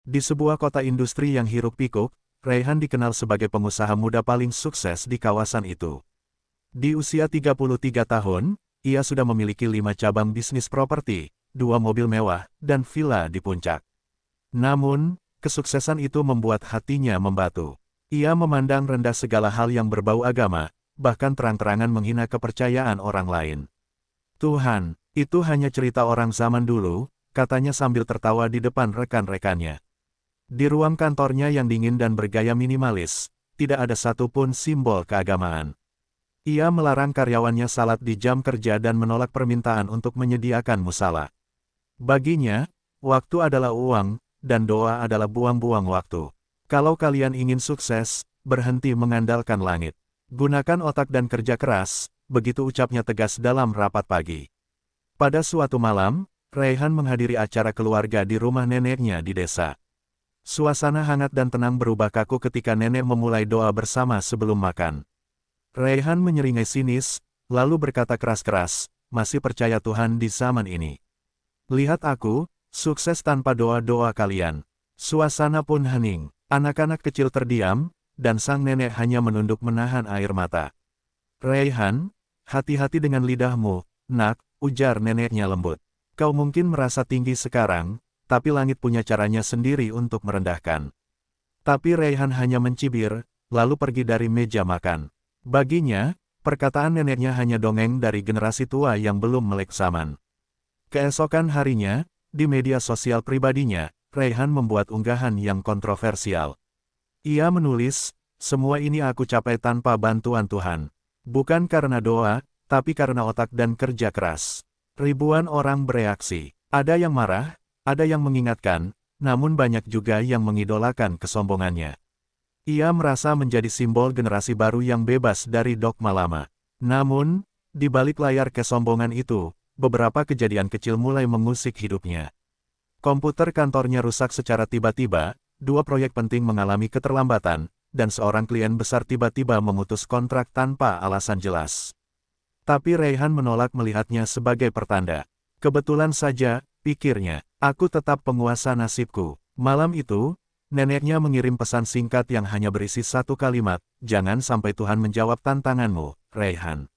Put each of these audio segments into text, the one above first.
Di sebuah kota industri yang hiruk-pikuk, Raihan dikenal sebagai pengusaha muda paling sukses di kawasan itu. Di usia 33 tahun, ia sudah memiliki 5 cabang bisnis properti, 2 mobil mewah, dan villa di puncak. Namun, kesuksesan itu membuat hatinya membatu. Ia memandang rendah segala hal yang berbau agama, bahkan terang-terangan menghina kepercayaan orang lain. Tuhan, itu hanya cerita orang zaman dulu, katanya sambil tertawa di depan rekan-rekannya. Di ruang kantornya yang dingin dan bergaya minimalis, tidak ada satupun simbol keagamaan. Ia melarang karyawannya salat di jam kerja dan menolak permintaan untuk menyediakan musala. Baginya, waktu adalah uang, dan doa adalah buang-buang waktu. Kalau kalian ingin sukses, berhenti mengandalkan langit. Gunakan otak dan kerja keras, begitu ucapnya tegas dalam rapat pagi. Pada suatu malam, Raihan menghadiri acara keluarga di rumah neneknya di desa. Suasana hangat dan tenang berubah kaku ketika nenek memulai doa bersama sebelum makan. Raihan menyeringai sinis, lalu berkata keras-keras, masih percaya Tuhan di zaman ini. Lihat aku, sukses tanpa doa-doa kalian. Suasana pun hening, anak-anak kecil terdiam, dan sang nenek hanya menunduk menahan air mata. Raihan, hati-hati dengan lidahmu, nak, ujar neneknya lembut. Kau mungkin merasa tinggi sekarang, tapi langit punya caranya sendiri untuk merendahkan. Tapi Raihan hanya mencibir, lalu pergi dari meja makan. Baginya, perkataan neneknya hanya dongeng dari generasi tua yang belum melek zaman. Keesokan harinya, di media sosial pribadinya, Raihan membuat unggahan yang kontroversial. Ia menulis, semua ini aku capai tanpa bantuan Tuhan. Bukan karena doa, tapi karena otak dan kerja keras. Ribuan orang bereaksi. Ada yang marah, ada yang mengingatkan, namun banyak juga yang mengidolakan kesombongannya. Ia merasa menjadi simbol generasi baru yang bebas dari dogma lama. Namun, di balik layar kesombongan itu, beberapa kejadian kecil mulai mengusik hidupnya. Komputer kantornya rusak secara tiba-tiba, 2 proyek penting mengalami keterlambatan, dan seorang klien besar tiba-tiba memutus kontrak tanpa alasan jelas. Tapi Raihan menolak melihatnya sebagai pertanda. Kebetulan saja, pikirnya, aku tetap penguasa nasibku. Malam itu, neneknya mengirim pesan singkat yang hanya berisi 1 kalimat, jangan sampai Tuhan menjawab tantanganmu, Raihan.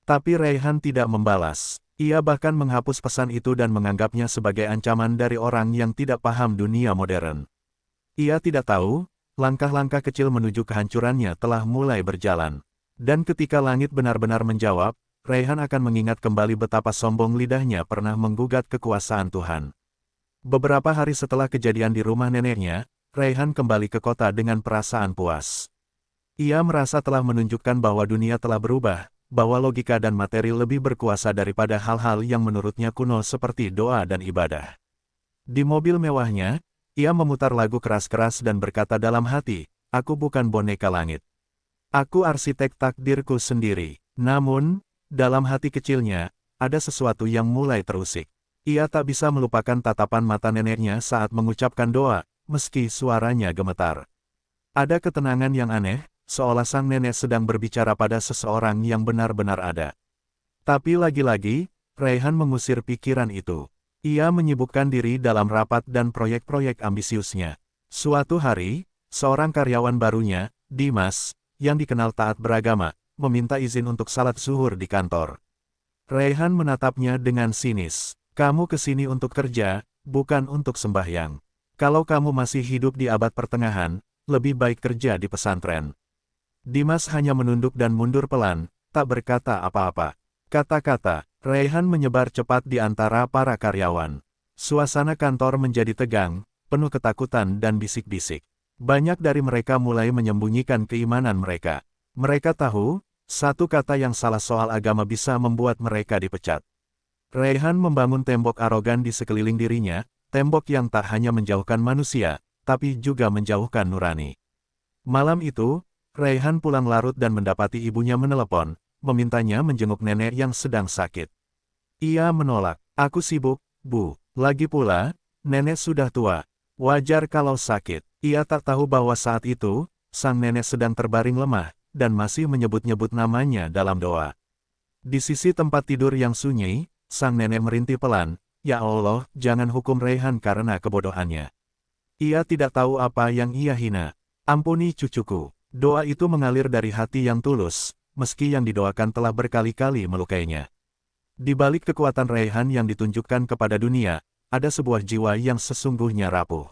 Tapi Raihan tidak membalas. Ia bahkan menghapus pesan itu dan menganggapnya sebagai ancaman dari orang yang tidak paham dunia modern. Ia tidak tahu, langkah-langkah kecil menuju kehancurannya telah mulai berjalan. Dan ketika langit benar-benar menjawab, Raihan akan mengingat kembali betapa sombong lidahnya pernah menggugat kekuasaan Tuhan. Beberapa hari setelah kejadian di rumah neneknya, Raihan kembali ke kota dengan perasaan puas. Ia merasa telah menunjukkan bahwa dunia telah berubah, bahwa logika dan materi lebih berkuasa daripada hal-hal yang menurutnya kuno seperti doa dan ibadah. Di mobil mewahnya, ia memutar lagu keras-keras dan berkata dalam hati, aku bukan boneka langit. Aku arsitek takdirku sendiri. Namun, dalam hati kecilnya, ada sesuatu yang mulai terusik. Ia tak bisa melupakan tatapan mata neneknya saat mengucapkan doa, meski suaranya gemetar. Ada ketenangan yang aneh, seolah sang nenek sedang berbicara pada seseorang yang benar-benar ada. Tapi lagi-lagi, Raihan mengusir pikiran itu. Ia menyibukkan diri dalam rapat dan proyek-proyek ambisiusnya. Suatu hari, seorang karyawan barunya, Dimas, yang dikenal taat beragama, meminta izin untuk salat zuhur di kantor. Raihan menatapnya dengan sinis. Kamu kesini untuk kerja, bukan untuk sembahyang. Kalau kamu masih hidup di abad pertengahan, lebih baik kerja di pesantren. Dimas hanya menunduk dan mundur pelan, tak berkata apa-apa. Kata-kata Raihan menyebar cepat di antara para karyawan. Suasana kantor menjadi tegang, penuh ketakutan dan bisik-bisik. Banyak dari mereka mulai menyembunyikan keimanan mereka. Mereka tahu, satu kata yang salah soal agama bisa membuat mereka dipecat. Raihan membangun tembok arogan di sekeliling dirinya, tembok yang tak hanya menjauhkan manusia, tapi juga menjauhkan nurani. Malam itu, Raihan pulang larut dan mendapati ibunya menelepon, memintanya menjenguk nenek yang sedang sakit. Ia menolak, aku sibuk, Bu. Lagi pula, nenek sudah tua. Wajar kalau sakit. Ia tak tahu bahwa saat itu, sang nenek sedang terbaring lemah, dan masih menyebut-nyebut namanya dalam doa. Di sisi tempat tidur yang sunyi, sang nenek merintih pelan, ya Allah, jangan hukum Raihan karena kebodohannya. Ia tidak tahu apa yang ia hina. Ampuni cucuku. Doa itu mengalir dari hati yang tulus, meski yang didoakan telah berkali-kali melukainya. Di balik kekuatan Raihan yang ditunjukkan kepada dunia, ada sebuah jiwa yang sesungguhnya rapuh.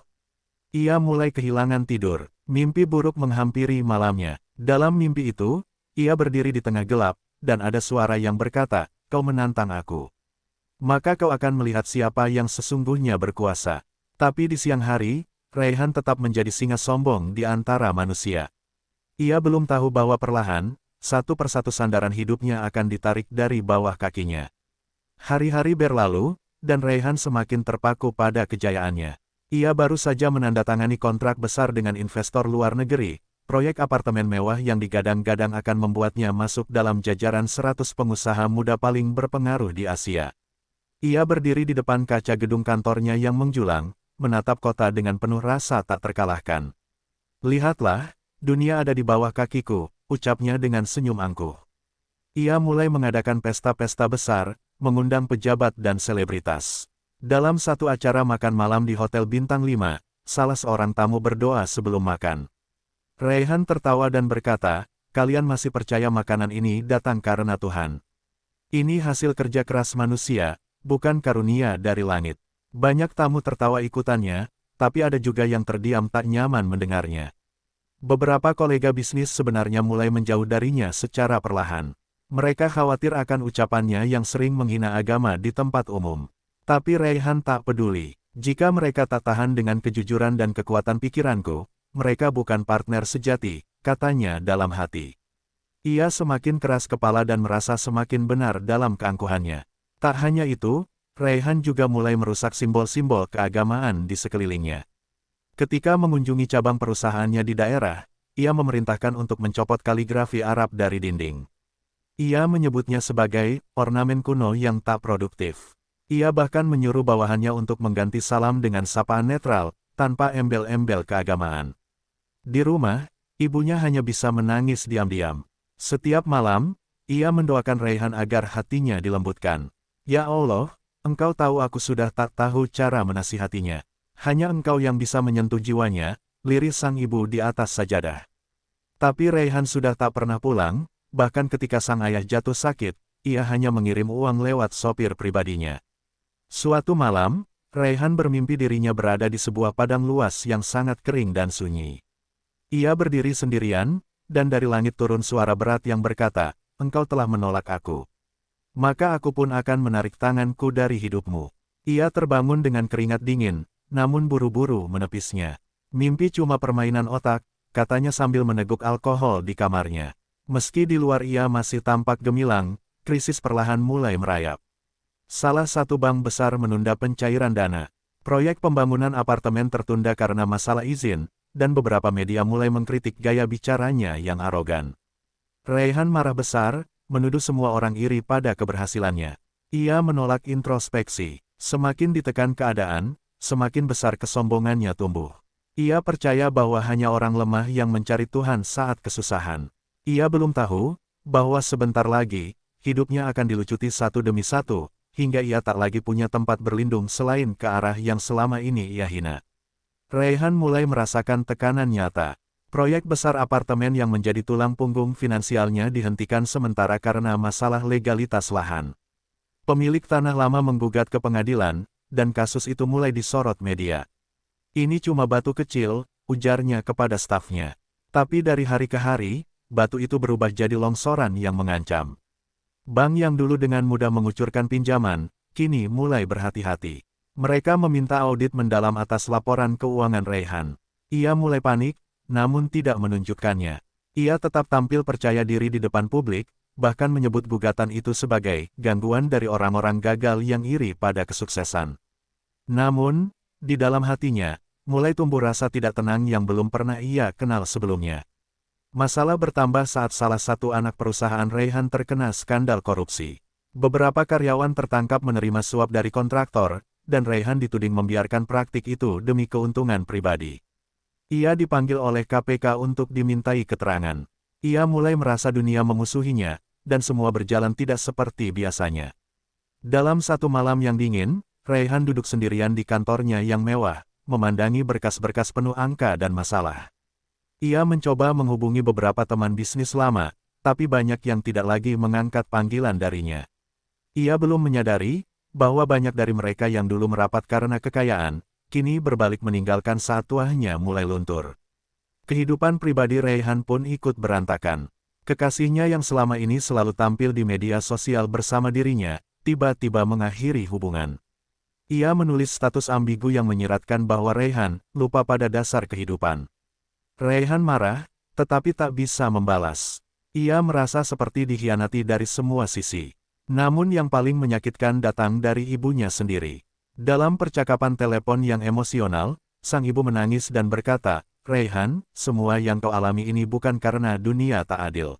Ia mulai kehilangan tidur, mimpi buruk menghampiri malamnya. Dalam mimpi itu, ia berdiri di tengah gelap, dan ada suara yang berkata, "Kau menantang aku. Maka kau akan melihat siapa yang sesungguhnya berkuasa." Tapi di siang hari, Raihan tetap menjadi singa sombong di antara manusia. Ia belum tahu bahwa perlahan, satu persatu sandaran hidupnya akan ditarik dari bawah kakinya. Hari-hari berlalu, dan Raihan semakin terpaku pada kejayaannya. Ia baru saja menandatangani kontrak besar dengan investor luar negeri, proyek apartemen mewah yang digadang-gadang akan membuatnya masuk dalam jajaran 100 pengusaha muda paling berpengaruh di Asia. Ia berdiri di depan kaca gedung kantornya yang menjulang, menatap kota dengan penuh rasa tak terkalahkan. "Lihatlah, dunia ada di bawah kakiku," ucapnya dengan senyum angkuh. Ia mulai mengadakan pesta-pesta besar, mengundang pejabat dan selebritas. Dalam satu acara makan malam di Hotel Bintang 5, salah seorang tamu berdoa sebelum makan. Raihan tertawa dan berkata, "Kalian masih percaya makanan ini datang karena Tuhan? Ini hasil kerja keras manusia, bukan karunia dari langit." Banyak tamu tertawa ikutannya, tapi ada juga yang terdiam tak nyaman mendengarnya. Beberapa kolega bisnis sebenarnya mulai menjauh darinya secara perlahan. Mereka khawatir akan ucapannya yang sering menghina agama di tempat umum. Tapi Raihan tak peduli. Jika mereka tak tahan dengan kejujuran dan kekuatan pikiranku, mereka bukan partner sejati, katanya dalam hati. Ia semakin keras kepala dan merasa semakin benar dalam keangkuhannya. Tak hanya itu, Raihan juga mulai merusak simbol-simbol keagamaan di sekelilingnya. Ketika mengunjungi cabang perusahaannya di daerah, ia memerintahkan untuk mencopot kaligrafi Arab dari dinding. Ia menyebutnya sebagai ornamen kuno yang tak produktif. Ia bahkan menyuruh bawahannya untuk mengganti salam dengan sapaan netral, tanpa embel-embel keagamaan. Di rumah, ibunya hanya bisa menangis diam-diam. Setiap malam, ia mendoakan Raihan agar hatinya dilembutkan. "Ya Allah, Engkau tahu aku sudah tak tahu cara menasihatinya. Hanya Engkau yang bisa menyentuh jiwanya," liris sang ibu di atas sajadah. Tapi Raihan sudah tak pernah pulang, bahkan ketika sang ayah jatuh sakit, ia hanya mengirim uang lewat sopir pribadinya. Suatu malam, Raihan bermimpi dirinya berada di sebuah padang luas yang sangat kering dan sunyi. Ia berdiri sendirian, dan dari langit turun suara berat yang berkata, "Engkau telah menolak aku. Maka aku pun akan menarik tanganku dari hidupmu." Ia terbangun dengan keringat dingin, namun buru-buru menepisnya. "Mimpi cuma permainan otak," katanya sambil meneguk alkohol di kamarnya. Meski di luar ia masih tampak gemilang, krisis perlahan mulai merayap. Salah satu bank besar menunda pencairan dana. Proyek pembangunan apartemen tertunda karena masalah izin, dan beberapa media mulai mengkritik gaya bicaranya yang arogan. Raihan marah besar, menuduh semua orang iri pada keberhasilannya. Ia menolak introspeksi. Semakin ditekan keadaan, semakin besar kesombongannya tumbuh. Ia percaya bahwa hanya orang lemah yang mencari Tuhan saat kesusahan. Ia belum tahu, bahwa sebentar lagi, hidupnya akan dilucuti satu demi satu, hingga ia tak lagi punya tempat berlindung selain ke arah yang selama ini ia hina. Raihan mulai merasakan tekanan nyata. Proyek besar apartemen yang menjadi tulang punggung finansialnya dihentikan sementara karena masalah legalitas lahan. Pemilik tanah lama menggugat ke pengadilan, dan kasus itu mulai disorot media. "Ini cuma batu kecil," ujarnya kepada stafnya. Tapi dari hari ke hari, batu itu berubah jadi longsoran yang mengancam. Bank yang dulu dengan mudah mengucurkan pinjaman, kini mulai berhati-hati. Mereka meminta audit mendalam atas laporan keuangan Raihan. Ia mulai panik, namun tidak menunjukkannya. Ia tetap tampil percaya diri di depan publik, bahkan menyebut gugatan itu sebagai gangguan dari orang-orang gagal yang iri pada kesuksesan. Namun, di dalam hatinya, mulai tumbuh rasa tidak tenang yang belum pernah ia kenal sebelumnya. Masalah bertambah saat salah satu anak perusahaan Raihan terkena skandal korupsi. Beberapa karyawan tertangkap menerima suap dari kontraktor, dan Raihan dituding membiarkan praktik itu demi keuntungan pribadi. Ia dipanggil oleh KPK untuk dimintai keterangan. Ia mulai merasa dunia memusuhinya, dan semua berjalan tidak seperti biasanya. Dalam satu malam yang dingin, Raihan duduk sendirian di kantornya yang mewah, memandangi berkas-berkas penuh angka dan masalah. Ia mencoba menghubungi beberapa teman bisnis lama, tapi banyak yang tidak lagi mengangkat panggilan darinya. Ia belum menyadari bahwa banyak dari mereka yang dulu merapat karena kekayaan, kini berbalik meninggalkan saat tuahnya mulai luntur. Kehidupan pribadi Raihan pun ikut berantakan. Kekasihnya yang selama ini selalu tampil di media sosial bersama dirinya, tiba-tiba mengakhiri hubungan. Ia menulis status ambigu yang menyiratkan bahwa Raihan lupa pada dasar kehidupan. Raihan marah, tetapi tak bisa membalas. Ia merasa seperti dikhianati dari semua sisi. Namun yang paling menyakitkan datang dari ibunya sendiri. Dalam percakapan telepon yang emosional, sang ibu menangis dan berkata, "Raihan, semua yang kau alami ini bukan karena dunia tak adil.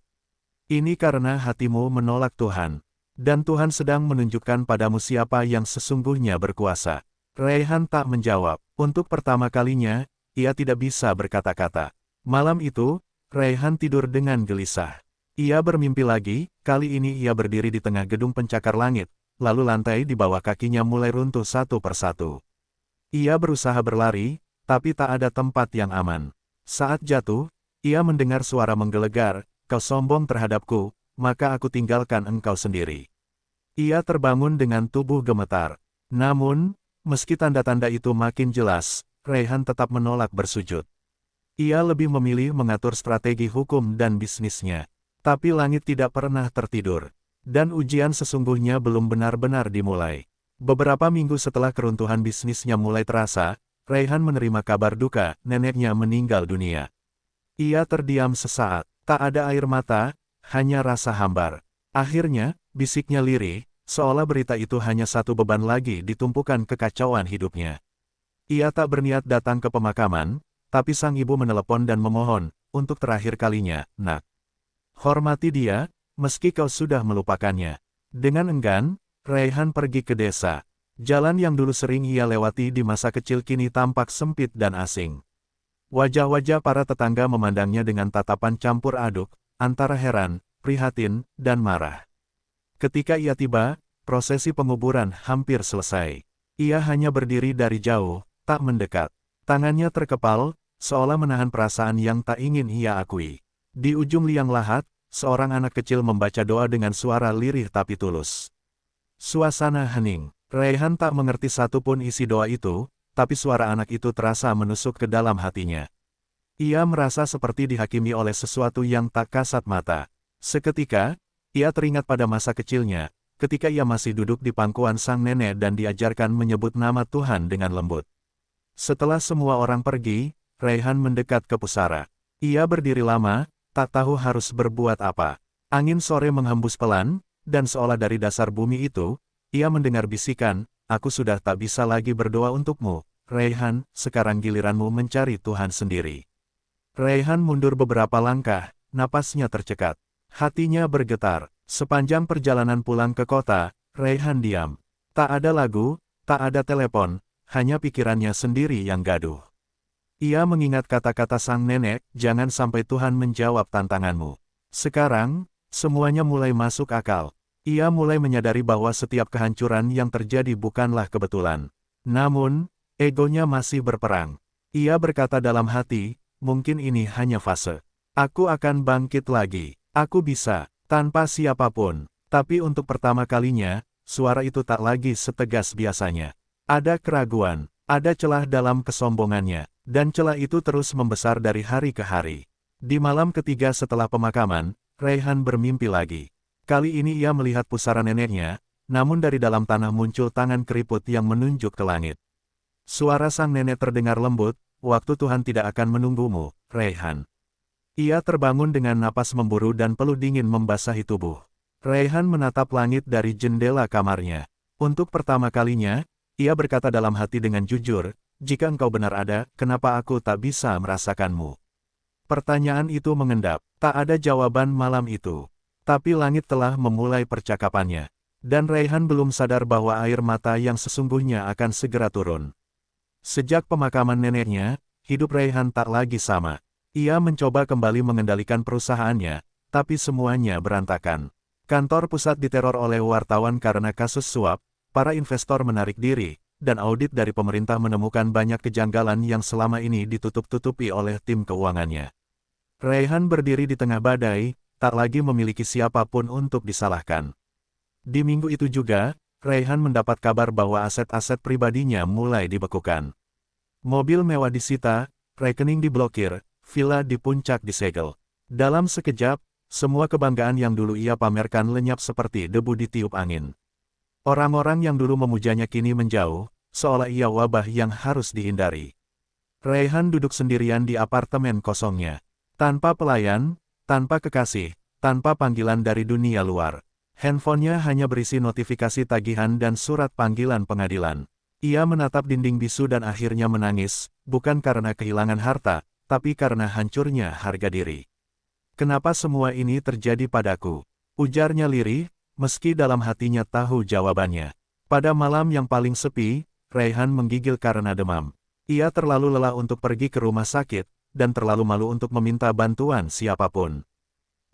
Ini karena hatimu menolak Tuhan. Dan Tuhan sedang menunjukkan padamu siapa yang sesungguhnya berkuasa." Raihan tak menjawab. Untuk pertama kalinya, ia tidak bisa berkata-kata. Malam itu, Raihan tidur dengan gelisah. Ia bermimpi lagi, kali ini ia berdiri di tengah gedung pencakar langit, lalu lantai di bawah kakinya mulai runtuh satu persatu. Ia berusaha berlari, tapi tak ada tempat yang aman. Saat jatuh, ia mendengar suara menggelegar, "Kau sombong terhadapku, maka aku tinggalkan engkau sendiri." Ia terbangun dengan tubuh gemetar. Namun, meski tanda-tanda itu makin jelas, Raihan tetap menolak bersujud. Ia lebih memilih mengatur strategi hukum dan bisnisnya. Tapi langit tidak pernah tertidur. Dan ujian sesungguhnya belum benar-benar dimulai. Beberapa minggu setelah keruntuhan bisnisnya mulai terasa, Raihan menerima kabar duka, neneknya meninggal dunia. Ia terdiam sesaat, tak ada air mata, hanya rasa hambar. Akhirnya, bisiknya lirih, seolah berita itu hanya satu beban lagi ditumpukan kekacauan hidupnya. Ia tak berniat datang ke pemakaman, tapi sang ibu menelepon dan memohon, untuk terakhir kalinya, "Nak, hormati dia, meski kau sudah melupakannya." Dengan enggan, Raihan pergi ke desa. Jalan yang dulu sering ia lewati di masa kecil kini tampak sempit dan asing. Wajah-wajah para tetangga memandangnya dengan tatapan campur aduk, antara heran, prihatin, dan marah. Ketika ia tiba, prosesi penguburan hampir selesai. Ia hanya berdiri dari jauh, tak mendekat. Tangannya terkepal, seolah menahan perasaan yang tak ingin ia akui. Di ujung liang lahat, seorang anak kecil membaca doa dengan suara lirih tapi tulus. Suasana hening. Raihan tak mengerti satupun isi doa itu, tapi suara anak itu terasa menusuk ke dalam hatinya. Ia merasa seperti dihakimi oleh sesuatu yang tak kasat mata. Seketika, ia teringat pada masa kecilnya, ketika ia masih duduk di pangkuan sang nenek dan diajarkan menyebut nama Tuhan dengan lembut. Setelah semua orang pergi, Raihan mendekat ke pusara. Ia berdiri lama, tak tahu harus berbuat apa. Angin sore menghembus pelan, dan seolah dari dasar bumi itu, ia mendengar bisikan, "Aku sudah tak bisa lagi berdoa untukmu, Raihan, sekarang giliranmu mencari Tuhan sendiri." Raihan mundur beberapa langkah, napasnya tercekat. Hatinya bergetar. Sepanjang perjalanan pulang ke kota, Raihan diam. Tak ada lagu, tak ada telepon, hanya pikirannya sendiri yang gaduh. Ia mengingat kata-kata sang nenek, "Jangan sampai Tuhan menjawab tantanganmu." Sekarang, semuanya mulai masuk akal. Ia mulai menyadari bahwa setiap kehancuran yang terjadi bukanlah kebetulan. Namun, egonya masih berperang. Ia berkata dalam hati, "Mungkin ini hanya fase. Aku akan bangkit lagi. Aku bisa, tanpa siapapun." Tapi untuk pertama kalinya, suara itu tak lagi setegas biasanya. Ada keraguan, ada celah dalam kesombongannya, dan celah itu terus membesar dari hari ke hari. Di malam ketiga setelah pemakaman, Raihan bermimpi lagi. Kali ini ia melihat pusara neneknya, namun dari dalam tanah muncul tangan keriput yang menunjuk ke langit. Suara sang nenek terdengar lembut, "Waktu Tuhan tidak akan menunggumu, Raihan." Ia terbangun dengan napas memburu dan peluh dingin membasahi tubuh. Raihan menatap langit dari jendela kamarnya. Untuk pertama kalinya, ia berkata dalam hati dengan jujur, "Jika engkau benar ada, kenapa aku tak bisa merasakanmu?" Pertanyaan itu mengendap, tak ada jawaban malam itu. Tapi langit telah memulai percakapannya. Dan Raihan belum sadar bahwa air mata yang sesungguhnya akan segera turun. Sejak pemakaman neneknya, hidup Raihan tak lagi sama. Ia mencoba kembali mengendalikan perusahaannya, tapi semuanya berantakan. Kantor pusat diteror oleh wartawan karena kasus suap, para investor menarik diri, dan audit dari pemerintah menemukan banyak kejanggalan yang selama ini ditutup-tutupi oleh tim keuangannya. Raihan berdiri di tengah badai, tak lagi memiliki siapapun untuk disalahkan. Di minggu itu juga, Raihan mendapat kabar bahwa aset-aset pribadinya mulai dibekukan. Mobil mewah disita, rekening diblokir, villa di puncak disegel. Dalam sekejap, semua kebanggaan yang dulu ia pamerkan lenyap seperti debu ditiup angin. Orang-orang yang dulu memujanya kini menjauh, seolah ia wabah yang harus dihindari. Raihan duduk sendirian di apartemen kosongnya. Tanpa pelayan, tanpa kekasih, tanpa panggilan dari dunia luar. Handphonenya hanya berisi notifikasi tagihan dan surat panggilan pengadilan. Ia menatap dinding bisu dan akhirnya menangis, bukan karena kehilangan harta, tapi karena hancurnya harga diri. "Kenapa semua ini terjadi padaku?" ujarnya lirih, meski dalam hatinya tahu jawabannya. Pada malam yang paling sepi, Raihan menggigil karena demam. Ia terlalu lelah untuk pergi ke rumah sakit, dan terlalu malu untuk meminta bantuan siapapun.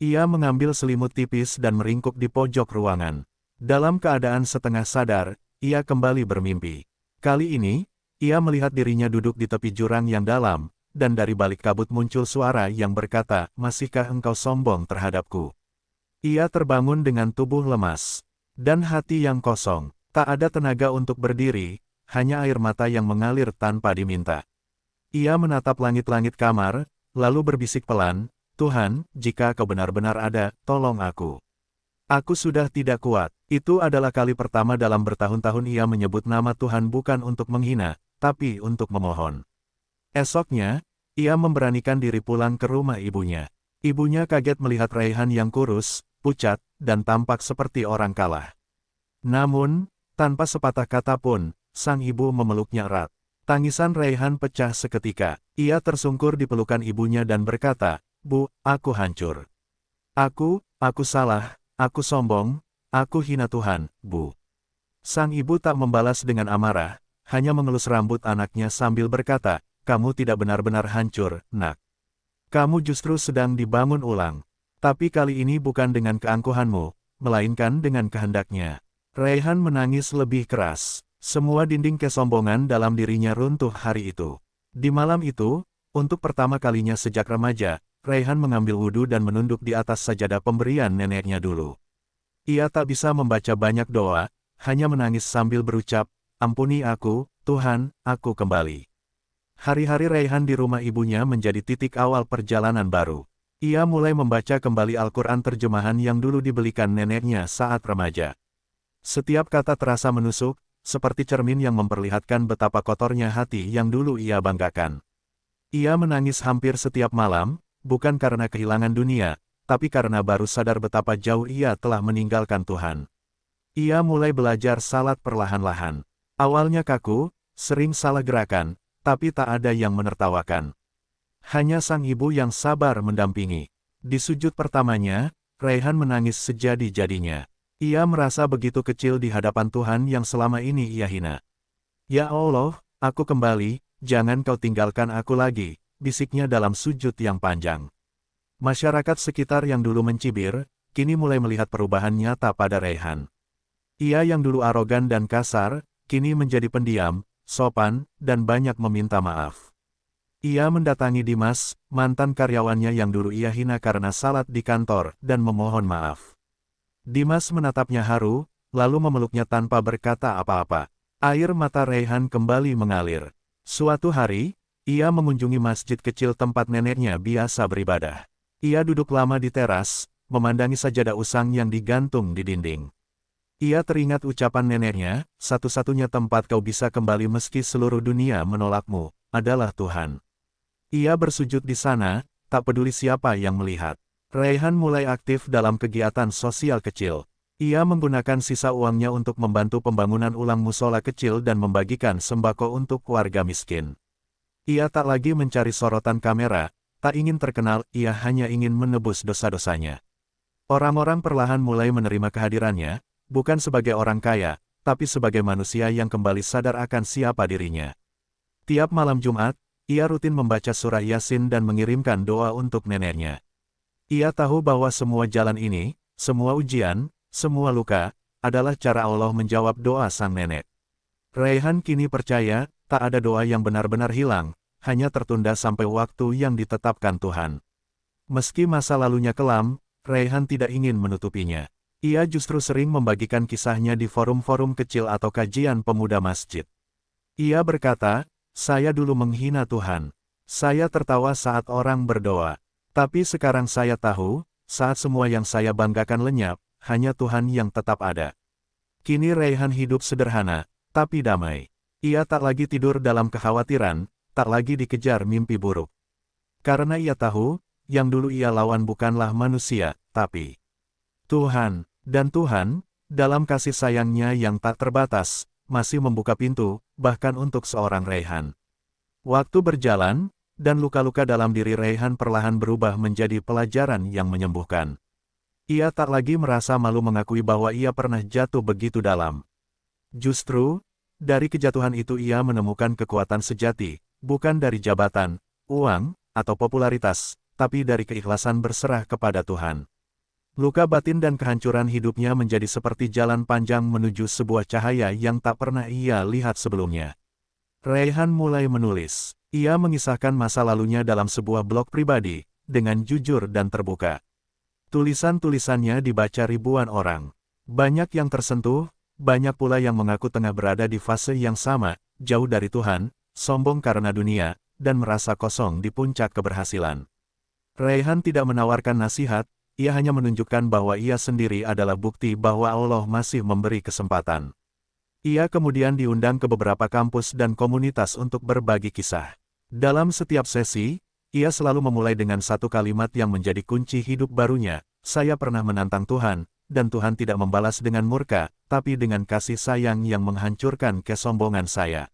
Ia mengambil selimut tipis dan meringkuk di pojok ruangan. Dalam keadaan setengah sadar, ia kembali bermimpi. Kali ini, ia melihat dirinya duduk di tepi jurang yang dalam, dan dari balik kabut muncul suara yang berkata, "Masihkah engkau sombong terhadapku?" Ia terbangun dengan tubuh lemas, dan hati yang kosong. Tak ada tenaga untuk berdiri, hanya air mata yang mengalir tanpa diminta. Ia menatap langit-langit kamar, lalu berbisik pelan, "Tuhan, jika Kau benar-benar ada, tolong aku. Aku sudah tidak kuat." Itu adalah kali pertama dalam bertahun-tahun ia menyebut nama Tuhan bukan untuk menghina, tapi untuk memohon. Esoknya, ia memberanikan diri pulang ke rumah ibunya. Ibunya kaget melihat Raihan yang kurus, pucat, dan tampak seperti orang kalah. Namun, tanpa sepatah kata pun, sang ibu memeluknya erat. Tangisan Raihan pecah seketika. Ia tersungkur di pelukan ibunya dan berkata, "Bu, aku hancur. Aku salah, aku sombong, aku hina Tuhan, Bu." Sang ibu tak membalas dengan amarah, hanya mengelus rambut anaknya sambil berkata, "Kamu tidak benar-benar hancur, Nak. Kamu justru sedang dibangun ulang. Tapi kali ini bukan dengan keangkuhanmu, melainkan dengan kehendaknya." Raihan menangis lebih keras. Semua dinding kesombongan dalam dirinya runtuh hari itu. Di malam itu, untuk pertama kalinya sejak remaja, Raihan mengambil wudhu dan menunduk di atas sajadah pemberian neneknya dulu. Ia tak bisa membaca banyak doa, hanya menangis sambil berucap, "Ampuni aku, Tuhan, aku kembali." Hari-hari Raihan di rumah ibunya menjadi titik awal perjalanan baru. Ia mulai membaca kembali Al-Quran terjemahan yang dulu dibelikan neneknya saat remaja. Setiap kata terasa menusuk, seperti cermin yang memperlihatkan betapa kotornya hati yang dulu ia banggakan. Ia menangis hampir setiap malam, bukan karena kehilangan dunia, tapi karena baru sadar betapa jauh ia telah meninggalkan Tuhan. Ia mulai belajar salat perlahan-lahan. Awalnya kaku, sering salah gerakan, tapi tak ada yang menertawakan. Hanya sang ibu yang sabar mendampingi. Di sujud pertamanya, Raihan menangis sejadi-jadinya. Ia merasa begitu kecil di hadapan Tuhan yang selama ini ia hina. "Ya Allah, aku kembali, jangan Kau tinggalkan aku lagi," bisiknya dalam sujud yang panjang. Masyarakat sekitar yang dulu mencibir, kini mulai melihat perubahan nyata pada Raihan. Ia yang dulu arogan dan kasar, kini menjadi pendiam, sopan, dan banyak meminta maaf. Ia mendatangi Dimas, mantan karyawannya yang dulu ia hina karena salat di kantor, dan memohon maaf. Dimas menatapnya haru, lalu memeluknya tanpa berkata apa-apa. Air mata Raihan kembali mengalir. Suatu hari, ia mengunjungi masjid kecil tempat neneknya biasa beribadah. Ia duduk lama di teras, memandangi sajadah usang yang digantung di dinding. Ia teringat ucapan neneknya, "Satu-satunya tempat kau bisa kembali meski seluruh dunia menolakmu, adalah Tuhan." Ia bersujud di sana, tak peduli siapa yang melihat. Raihan mulai aktif dalam kegiatan sosial kecil. Ia menggunakan sisa uangnya untuk membantu pembangunan ulang musola kecil dan membagikan sembako untuk keluarga miskin. Ia tak lagi mencari sorotan kamera, tak ingin terkenal, ia hanya ingin menebus dosa-dosanya. Orang-orang perlahan mulai menerima kehadirannya, bukan sebagai orang kaya, tapi sebagai manusia yang kembali sadar akan siapa dirinya. Tiap malam Jumat, ia rutin membaca surah Yasin dan mengirimkan doa untuk neneknya. Ia tahu bahwa semua jalan ini, semua ujian, semua luka, adalah cara Allah menjawab doa sang nenek. Raihan kini percaya, tak ada doa yang benar-benar hilang, hanya tertunda sampai waktu yang ditetapkan Tuhan. Meski masa lalunya kelam, Raihan tidak ingin menutupinya. Ia justru sering membagikan kisahnya di forum-forum kecil atau kajian pemuda masjid. Ia berkata, "Saya dulu menghina Tuhan. Saya tertawa saat orang berdoa. Tapi sekarang saya tahu, saat semua yang saya banggakan lenyap, hanya Tuhan yang tetap ada." Kini Raihan hidup sederhana, tapi damai. Ia tak lagi tidur dalam kekhawatiran, tak lagi dikejar mimpi buruk. Karena ia tahu, yang dulu ia lawan bukanlah manusia, tapi Tuhan. Dan Tuhan, dalam kasih sayangnya yang tak terbatas, masih membuka pintu, bahkan untuk seorang Raihan. Waktu berjalan, dan luka-luka dalam diri Raihan perlahan berubah menjadi pelajaran yang menyembuhkan. Ia tak lagi merasa malu mengakui bahwa ia pernah jatuh begitu dalam. Justru, dari kejatuhan itu ia menemukan kekuatan sejati, bukan dari jabatan, uang, atau popularitas, tapi dari keikhlasan berserah kepada Tuhan. Luka batin dan kehancuran hidupnya menjadi seperti jalan panjang menuju sebuah cahaya yang tak pernah ia lihat sebelumnya. Raihan mulai menulis. Ia mengisahkan masa lalunya dalam sebuah blog pribadi, dengan jujur dan terbuka. Tulisan-tulisannya dibaca ribuan orang. Banyak yang tersentuh, banyak pula yang mengaku tengah berada di fase yang sama, jauh dari Tuhan, sombong karena dunia, dan merasa kosong di puncak keberhasilan. Raihan tidak menawarkan nasihat, ia hanya menunjukkan bahwa ia sendiri adalah bukti bahwa Allah masih memberi kesempatan. Ia kemudian diundang ke beberapa kampus dan komunitas untuk berbagi kisah. Dalam setiap sesi, ia selalu memulai dengan satu kalimat yang menjadi kunci hidup barunya, "Saya pernah menantang Tuhan, dan Tuhan tidak membalas dengan murka, tapi dengan kasih sayang yang menghancurkan kesombongan saya."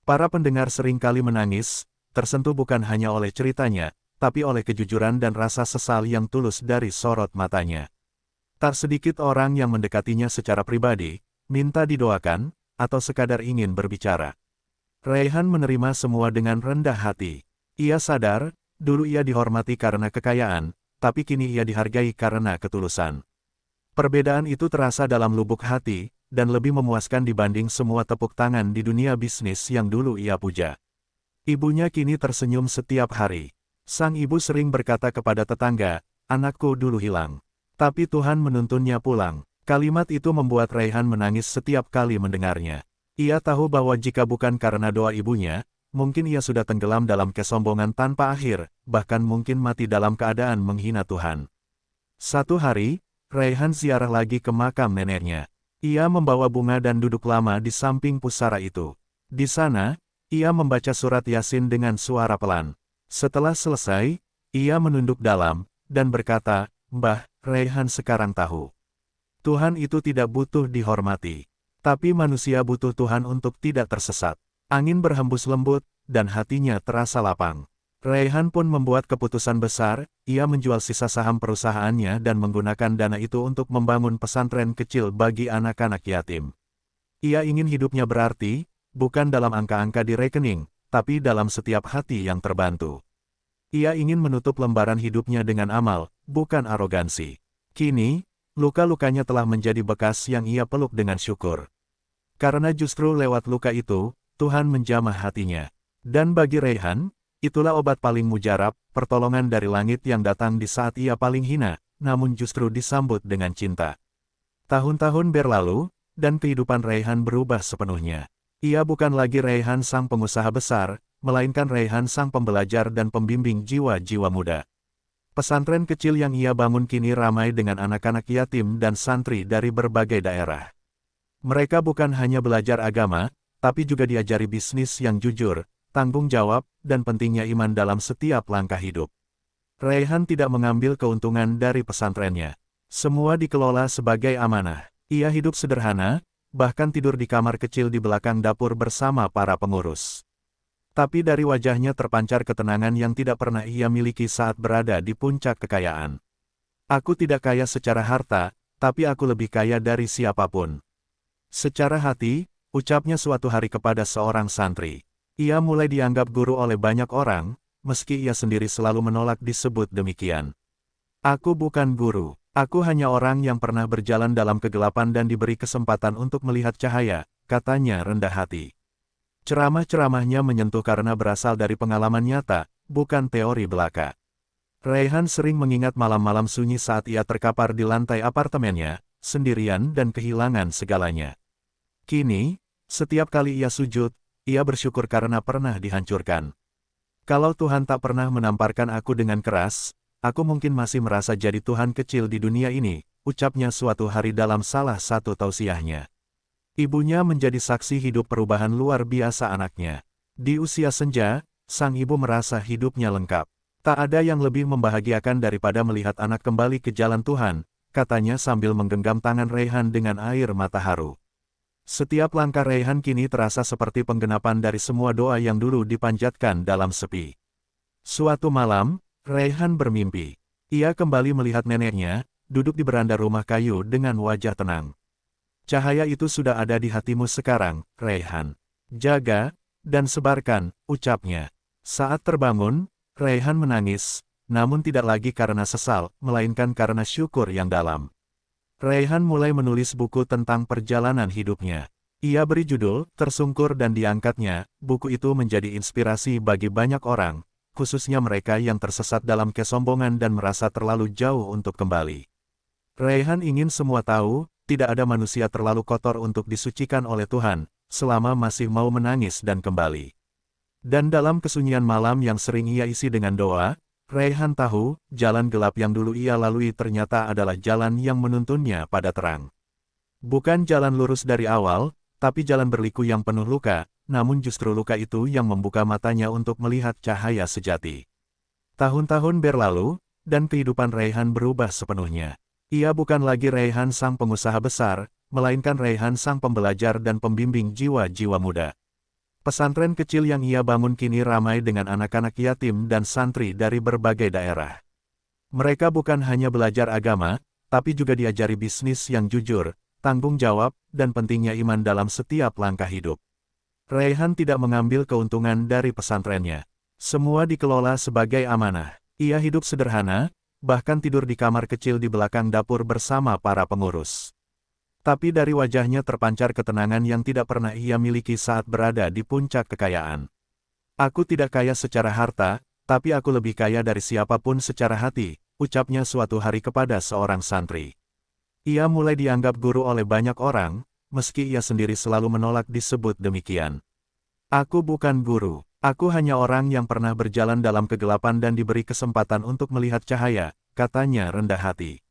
Para pendengar seringkali menangis, tersentuh bukan hanya oleh ceritanya, tapi oleh kejujuran dan rasa sesal yang tulus dari sorot matanya. Tak sedikit orang yang mendekatinya secara pribadi, minta didoakan, atau sekadar ingin berbicara. Raihan menerima semua dengan rendah hati. Ia sadar, dulu ia dihormati karena kekayaan, tapi kini ia dihargai karena ketulusan. Perbedaan itu terasa dalam lubuk hati, dan lebih memuaskan dibanding semua tepuk tangan di dunia bisnis yang dulu ia puja. Ibunya kini tersenyum setiap hari. Sang ibu sering berkata kepada tetangga, "Anakku dulu hilang. Tapi Tuhan menuntunnya pulang." Kalimat itu membuat Raihan menangis setiap kali mendengarnya. Ia tahu bahwa jika bukan karena doa ibunya, mungkin ia sudah tenggelam dalam kesombongan tanpa akhir, bahkan mungkin mati dalam keadaan menghina Tuhan. Satu hari, Raihan ziarah lagi ke makam neneknya. Ia membawa bunga dan duduk lama di samping pusara itu. Di sana, ia membaca surat Yasin dengan suara pelan. Setelah selesai, ia menunduk dalam, dan berkata, "Mbah, Raihan sekarang tahu. Tuhan itu tidak butuh dihormati. Tapi manusia butuh Tuhan untuk tidak tersesat." Angin berhembus lembut, dan hatinya terasa lapang. Raihan pun membuat keputusan besar, ia menjual sisa saham perusahaannya dan menggunakan dana itu untuk membangun pesantren kecil bagi anak-anak yatim. Ia ingin hidupnya berarti, bukan dalam angka-angka di rekening, tapi dalam setiap hati yang terbantu. Ia ingin menutup lembaran hidupnya dengan amal, bukan arogansi. Kini, luka-lukanya telah menjadi bekas yang ia peluk dengan syukur. Karena justru lewat luka itu, Tuhan menjamah hatinya. Dan bagi Raihan, itulah obat paling mujarab, pertolongan dari langit yang datang di saat ia paling hina, namun justru disambut dengan cinta. Tahun-tahun berlalu, dan kehidupan Raihan berubah sepenuhnya. Ia bukan lagi Raihan sang pengusaha besar, melainkan Raihan sang pembelajar dan pembimbing jiwa-jiwa muda. Pesantren kecil yang ia bangun kini ramai dengan anak-anak yatim dan santri dari berbagai daerah. Mereka bukan hanya belajar agama, tapi juga diajari bisnis yang jujur, tanggung jawab, dan pentingnya iman dalam setiap langkah hidup. Raihan tidak mengambil keuntungan dari pesantrennya. Semua dikelola sebagai amanah. Ia hidup sederhana, bahkan tidur di kamar kecil di belakang dapur bersama para pengurus. Tapi dari wajahnya terpancar ketenangan yang tidak pernah ia miliki saat berada di puncak kekayaan. "Aku tidak kaya secara harta, tapi aku lebih kaya dari siapapun. Secara hati," ucapnya suatu hari kepada seorang santri. Ia mulai dianggap guru oleh banyak orang, meski ia sendiri selalu menolak disebut demikian. "Aku bukan guru, aku hanya orang yang pernah berjalan dalam kegelapan dan diberi kesempatan untuk melihat cahaya," katanya rendah hati. Ceramah-ceramahnya menyentuh karena berasal dari pengalaman nyata, bukan teori belaka. Raihan sering mengingat malam-malam sunyi saat ia terkapar di lantai apartemennya, sendirian dan kehilangan segalanya. Kini, setiap kali ia sujud, ia bersyukur karena pernah dihancurkan. Kalau Tuhan tak pernah menamparkan aku dengan keras, aku mungkin masih merasa jadi Tuhan kecil di dunia ini, ucapnya suatu hari dalam salah satu tausiahnya. Ibunya menjadi saksi hidup perubahan luar biasa anaknya. Di usia senja, sang ibu merasa hidupnya lengkap. Tak ada yang lebih membahagiakan daripada melihat anak kembali ke jalan Tuhan, katanya sambil menggenggam tangan Raihan dengan air mata haru. Setiap langkah Raihan kini terasa seperti penggenapan dari semua doa yang dulu dipanjatkan dalam sepi. Suatu malam, Raihan bermimpi. Ia kembali melihat neneknya, duduk di beranda rumah kayu dengan wajah tenang. Cahaya itu sudah ada di hatimu sekarang, Raihan. Jaga, dan sebarkan, ucapnya. Saat terbangun, Raihan menangis, namun tidak lagi karena sesal, melainkan karena syukur yang dalam. Raihan mulai menulis buku tentang perjalanan hidupnya. Ia beri judul, Tersungkur dan Diangkatnya. Buku itu menjadi inspirasi bagi banyak orang, khususnya mereka yang tersesat dalam kesombongan dan merasa terlalu jauh untuk kembali. Raihan ingin semua tahu, tidak ada manusia terlalu kotor untuk disucikan oleh Tuhan, selama masih mau menangis dan kembali. Dan dalam kesunyian malam yang sering ia isi dengan doa, Raihan tahu, jalan gelap yang dulu ia lalui ternyata adalah jalan yang menuntunnya pada terang. Bukan jalan lurus dari awal, tapi jalan berliku yang penuh luka, namun justru luka itu yang membuka matanya untuk melihat cahaya sejati. Tahun-tahun berlalu, dan kehidupan Raihan berubah sepenuhnya. Ia bukan lagi Raihan sang pengusaha besar, melainkan Raihan sang pembelajar dan pembimbing jiwa-jiwa muda. Pesantren kecil yang ia bangun kini ramai dengan anak-anak yatim dan santri dari berbagai daerah. Mereka bukan hanya belajar agama, tapi juga diajari bisnis yang jujur, tanggung jawab, dan pentingnya iman dalam setiap langkah hidup. Raihan tidak mengambil keuntungan dari pesantrennya. Semua dikelola sebagai amanah. Ia hidup sederhana, bahkan tidur di kamar kecil di belakang dapur bersama para pengurus. Tapi dari wajahnya terpancar ketenangan yang tidak pernah ia miliki saat berada di puncak kekayaan. Aku tidak kaya secara harta, tapi aku lebih kaya dari siapapun secara hati, ucapnya suatu hari kepada seorang santri. Ia mulai dianggap guru oleh banyak orang, meski ia sendiri selalu menolak disebut demikian. Aku bukan guru, aku hanya orang yang pernah berjalan dalam kegelapan dan diberi kesempatan untuk melihat cahaya, katanya rendah hati.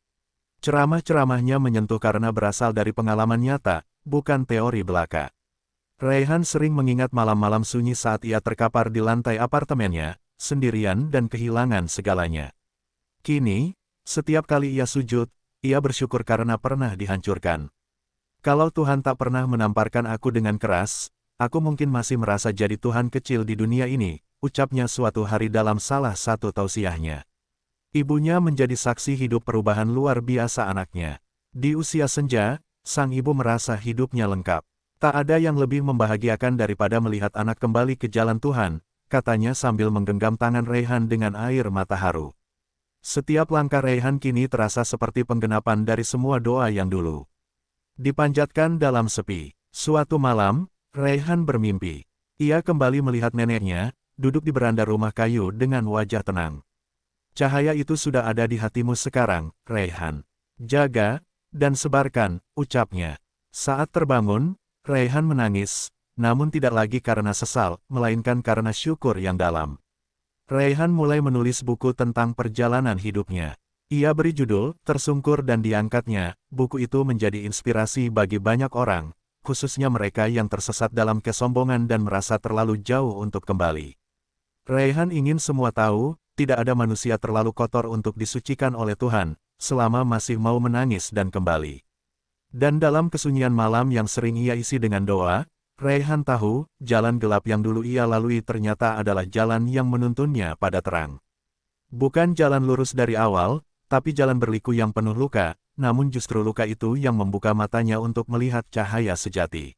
Ceramah-ceramahnya menyentuh karena berasal dari pengalaman nyata, bukan teori belaka. Raihan sering mengingat malam-malam sunyi saat ia terkapar di lantai apartemennya, sendirian dan kehilangan segalanya. Kini, setiap kali ia sujud, ia bersyukur karena pernah dihancurkan. Kalau Tuhan tak pernah menamparkan aku dengan keras, aku mungkin masih merasa jadi Tuhan kecil di dunia ini, ucapnya suatu hari dalam salah satu tausiahnya. Ibunya menjadi saksi hidup perubahan luar biasa anaknya. Di usia senja, sang ibu merasa hidupnya lengkap. Tak ada yang lebih membahagiakan daripada melihat anak kembali ke jalan Tuhan, katanya sambil menggenggam tangan Raihan dengan air mata haru. Setiap langkah Raihan kini terasa seperti penggenapan dari semua doa yang dulu dipanjatkan dalam sepi. Suatu malam, Raihan bermimpi. Ia kembali melihat neneknya, duduk di beranda rumah kayu dengan wajah tenang. Cahaya itu sudah ada di hatimu sekarang, Raihan. Jaga, dan sebarkan, ucapnya. Saat terbangun, Raihan menangis, namun tidak lagi karena sesal, melainkan karena syukur yang dalam. Raihan mulai menulis buku tentang perjalanan hidupnya. Ia beri judul, Tersungkur dan Diangkatnya. Buku itu menjadi inspirasi bagi banyak orang, khususnya mereka yang tersesat dalam kesombongan dan merasa terlalu jauh untuk kembali. Raihan ingin semua tahu, tidak ada manusia terlalu kotor untuk disucikan oleh Tuhan, selama masih mau menangis dan kembali. Dan dalam kesunyian malam yang sering ia isi dengan doa, Raihan tahu, jalan gelap yang dulu ia lalui ternyata adalah jalan yang menuntunnya pada terang. Bukan jalan lurus dari awal, tapi jalan berliku yang penuh luka, namun justru luka itu yang membuka matanya untuk melihat cahaya sejati.